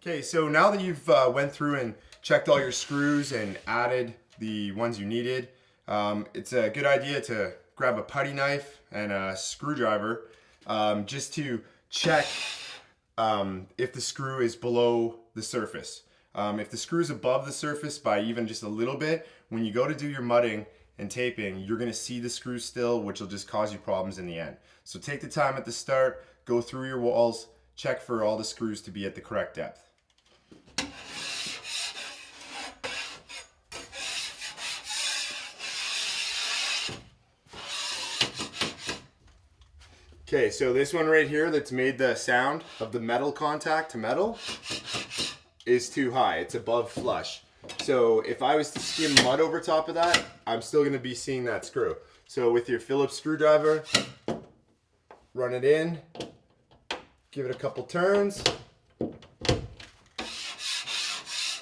Okay, so now that you've went through and checked all your screws and added the ones you needed, it's a good idea to grab a putty knife and a screwdriver just to check if the screw is below the surface. If the screw is above the surface by even just a little bit, when you go to do your mudding and taping, you're going to see the screw still, which will just cause you problems in the end. So take the time at the start, go through your walls, check for all the screws to be at the correct depth. Okay, so this one right here that's made the sound of the metal contact to metal is too high. It's above flush. So if I was to skim mud over top of that, I'm still going to be seeing that screw. So with your Phillips screwdriver, run it in, give it a couple turns,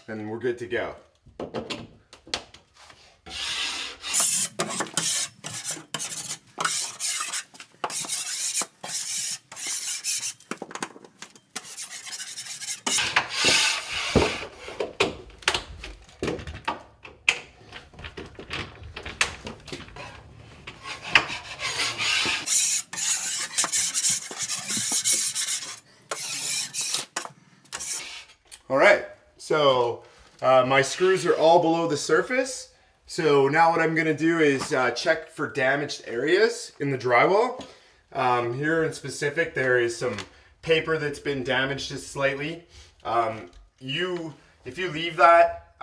and we're good to go. All right, so my screws are all below the surface. So now what I'm gonna do is check for damaged areas in the drywall. Here in specific, there is some paper that's been damaged just slightly. If you leave that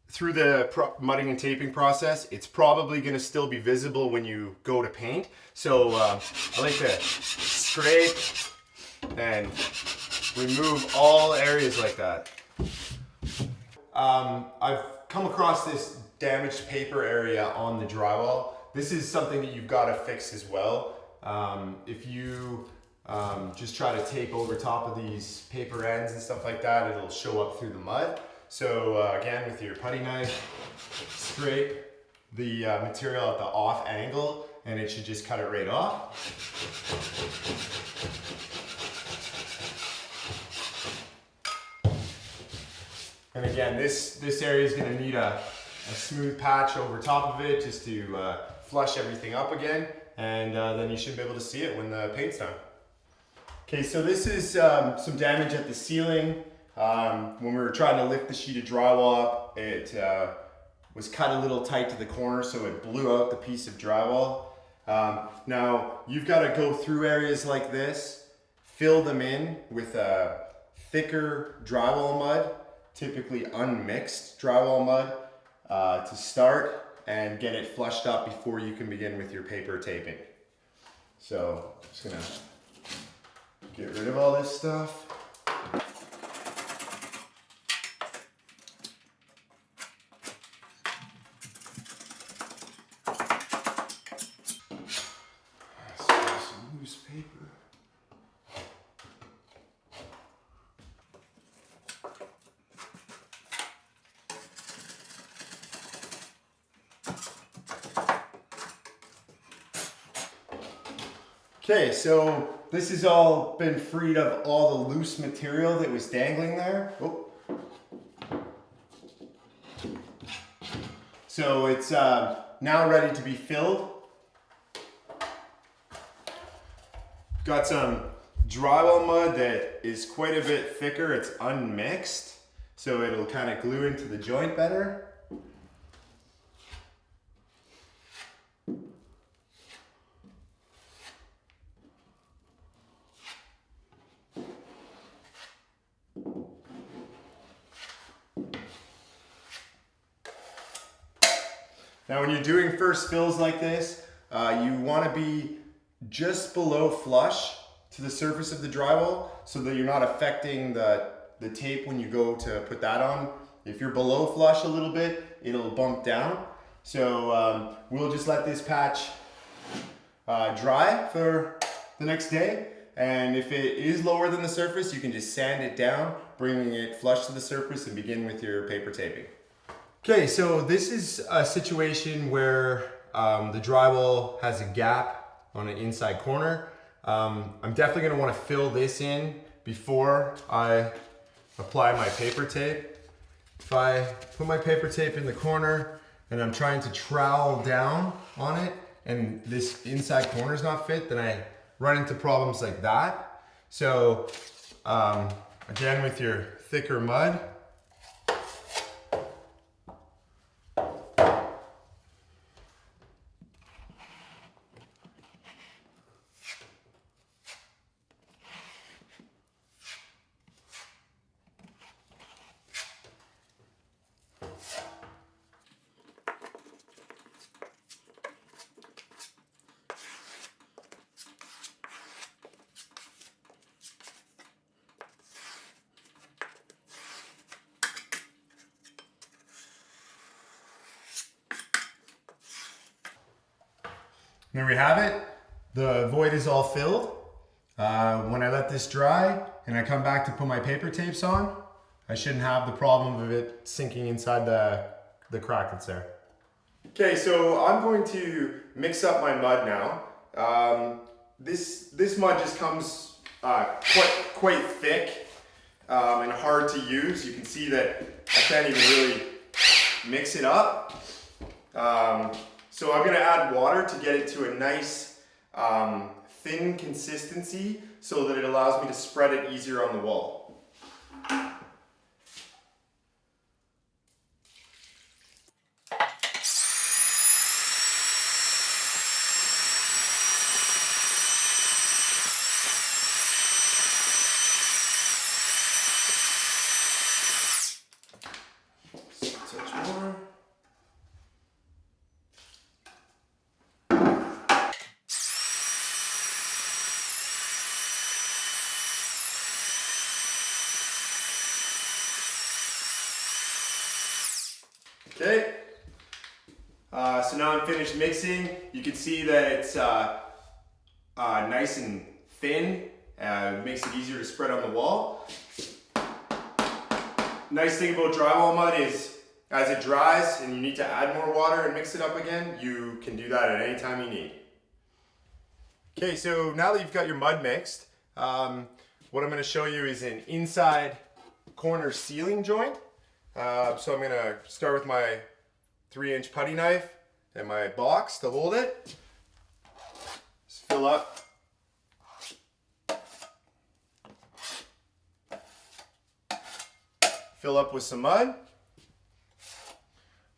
through the mudding and taping process, it's probably gonna still be visible when you go to paint. So I like to scrape and remove all areas like that. I've come across this damaged paper area on the drywall. This is something that you've got to fix as well. If you just try to tape over top of these paper ends and stuff like that, it'll show up through the mud. So again, with your putty knife, scrape the material at the off angle and it should just cut it right off. And again, this area is going to need a smooth patch over top of it just to flush everything up again, and then you should be able to see it when the paint's done. Okay, so this is some damage at the ceiling. When we were trying to lift the sheet of drywall up, it was cut a little tight to the corner, so it blew out the piece of drywall. Now, you've got to go through areas like this, fill them in with a thicker drywall mud, typically unmixed drywall mud, to start and get it flushed up before you can begin with your paper taping. So I'm just gonna get rid of all this stuff. Some loose paper. Okay, so this has all been freed of all the loose material that was dangling there. Oh. So it's now ready to be filled. Got some drywall mud that is quite a bit thicker. It's unmixed, so it'll kind of glue into the joint better. Now when you're doing first fills like this, you want to be just below flush to the surface of the drywall so that you're not affecting the tape when you go to put that on. If you're below flush a little bit, it'll bump down. So we'll just let this patch dry for the next day. And if it is lower than the surface, you can just sand it down, bringing it flush to the surface and begin with your paper taping. Okay, so this is a situation where the drywall has a gap on an inside corner. I'm definitely going to want to fill this in before I apply my paper tape. If I put my paper tape in the corner and I'm trying to trowel down on it and this inside corner is not fit, then I run into problems like that. So again, with your thicker mud, there we have it. The void is all filled. When I let this dry and I come back to put my paper tapes on, I shouldn't have the problem of it sinking inside the crack that's there. Okay, so I'm going to mix up my mud now. This mud just comes quite thick and hard to use. You can see that I can't even really mix it up. So I'm gonna add water to get it to a nice thin consistency so that it allows me to spread it easier on the wall. Touch more. Okay, so now I'm finished mixing. You can see that it's nice and thin. It makes it easier to spread on the wall. Nice thing about drywall mud is as it dries and you need to add more water and mix it up again, you can do that at any time you need. Okay, so now that you've got your mud mixed, what I'm going to show you is an inside corner ceiling joint. So I'm gonna start with my 3-inch putty knife and my box to hold it. Just fill up with some mud. I'm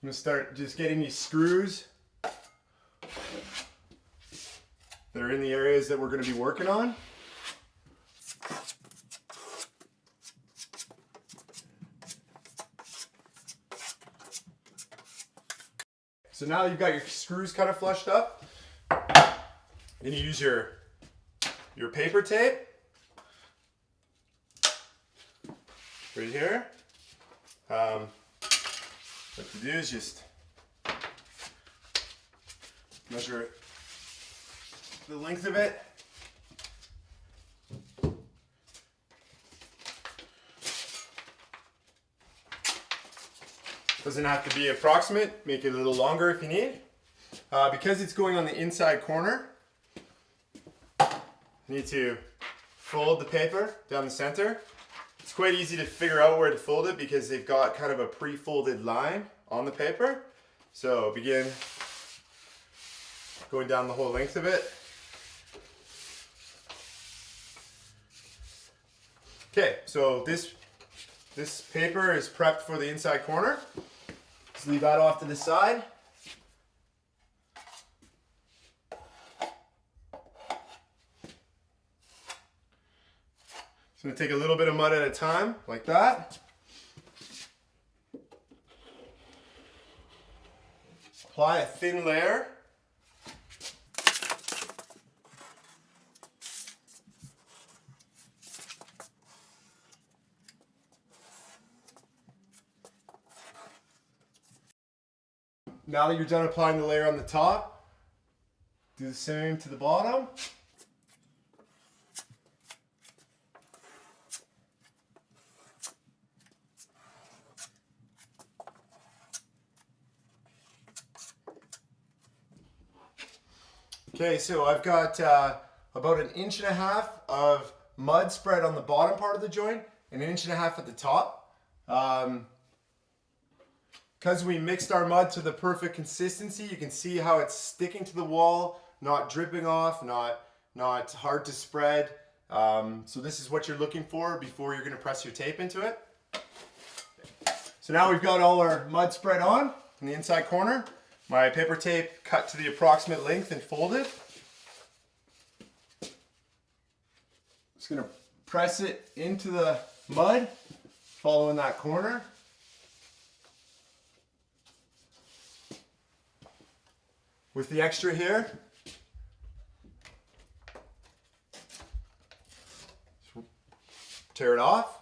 gonna start just getting these screws that are in the areas that we're gonna be working on. So now you've got your screws kind of flushed up, then you use your paper tape right here. What you do is just measure the length of it. Doesn't have to be approximate, make it a little longer if you need. Because it's going on the inside corner, you need to fold the paper down the center. It's quite easy to figure out where to fold it because they've got kind of a pre-folded line on the paper. So begin going down the whole length of it. Okay, so this paper is prepped for the inside corner. Just leave that off to the side. Just going to take a little bit of mud at a time, like that. Apply a thin layer. Now that you're done applying the layer on the top, do the same to the bottom. Okay, so I've got about 1.5 inches of mud spread on the bottom part of the joint 1.5 inches at the top. Because we mixed our mud to the perfect consistency, you can see how it's sticking to the wall, not dripping off, not hard to spread. So this is what you're looking for before you're going to press your tape into it. So now we've got all our mud spread on in the inside corner. My paper tape cut to the approximate length and folded. Just going to press it into the mud, following that corner. With the extra here, tear it off.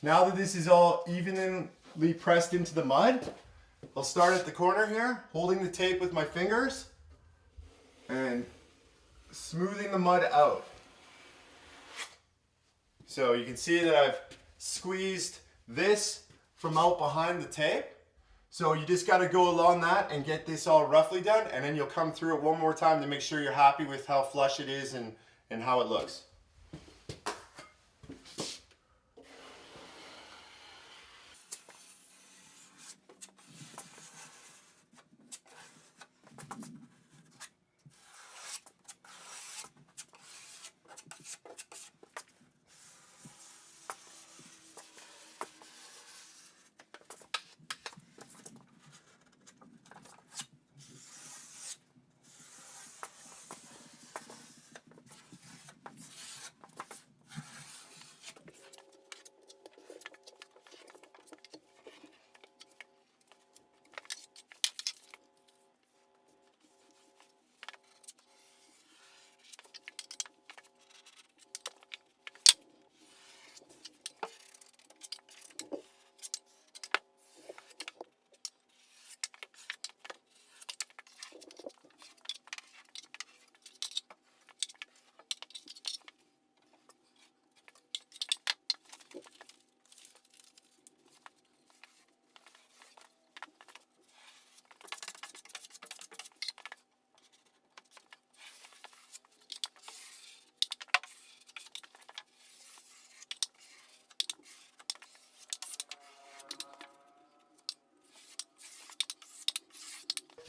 Now that this is all evenly pressed into the mud, I'll start at the corner here, holding the tape with my fingers and smoothing the mud out. So you can see that I've squeezed this from out behind the tape. So you just got to go along that and get this all roughly done, and then you'll come through it one more time to make sure you're happy with how flush it is and how it looks.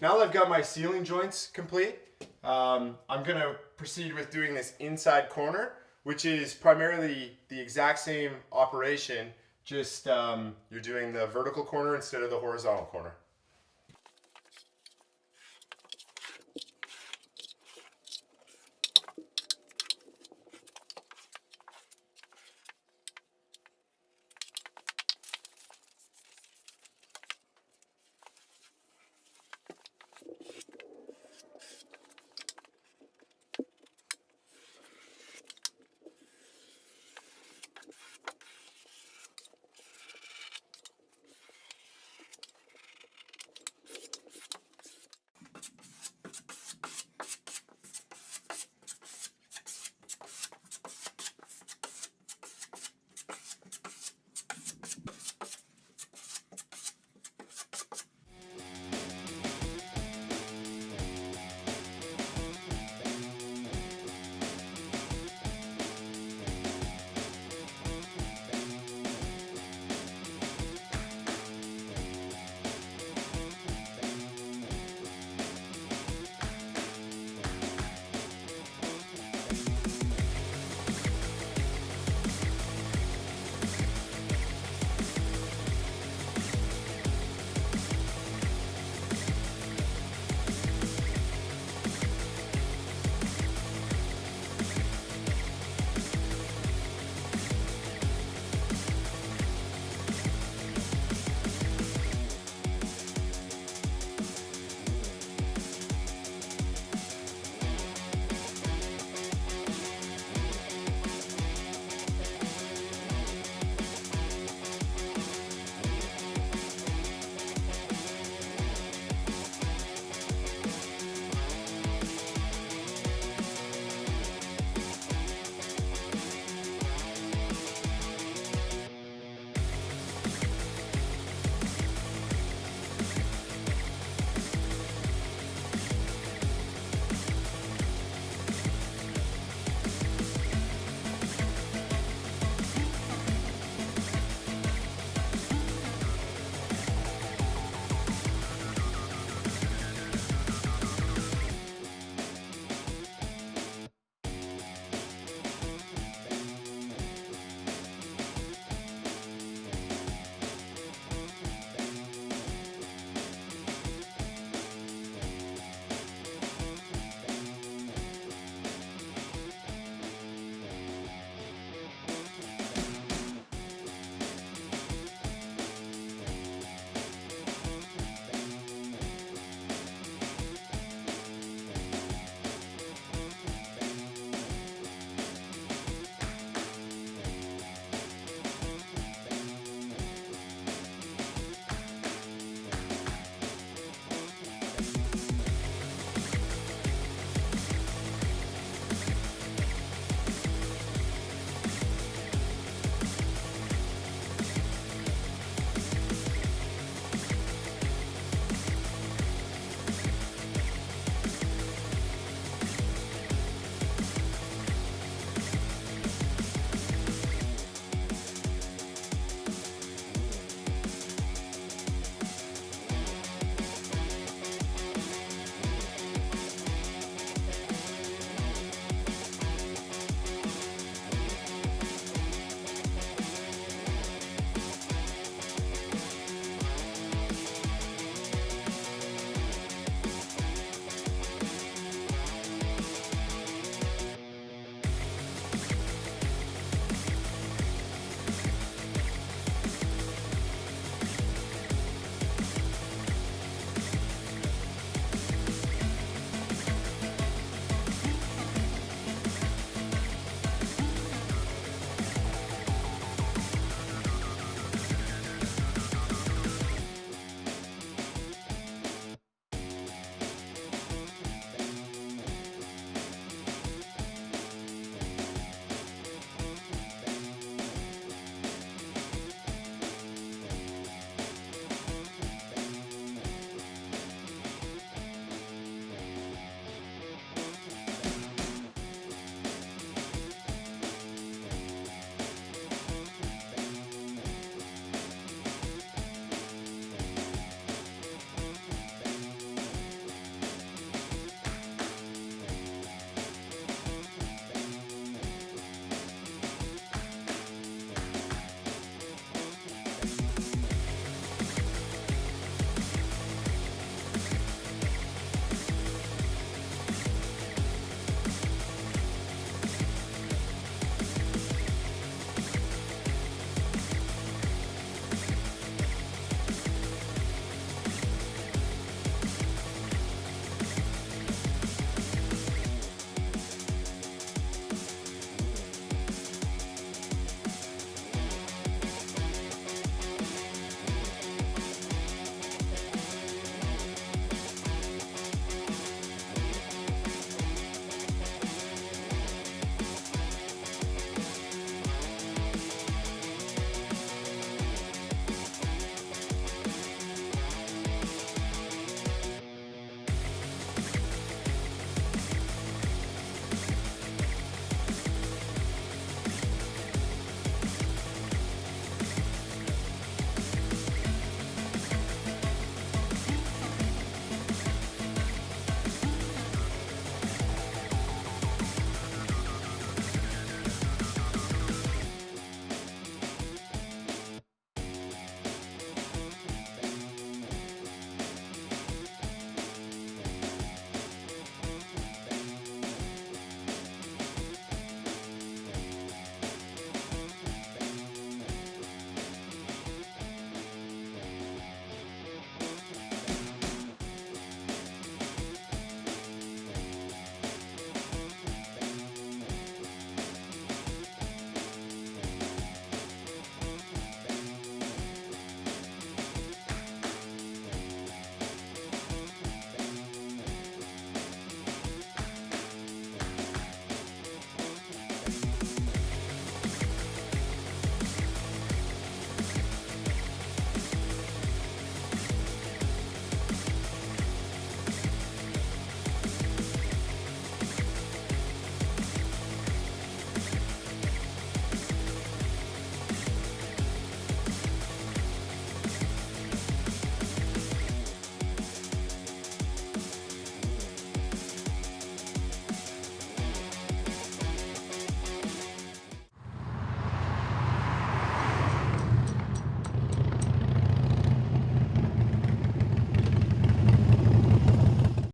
Now that I've got my ceiling joints complete, I'm going to proceed with doing this inside corner, which is primarily the exact same operation, just you're doing the vertical corner instead of the horizontal corner.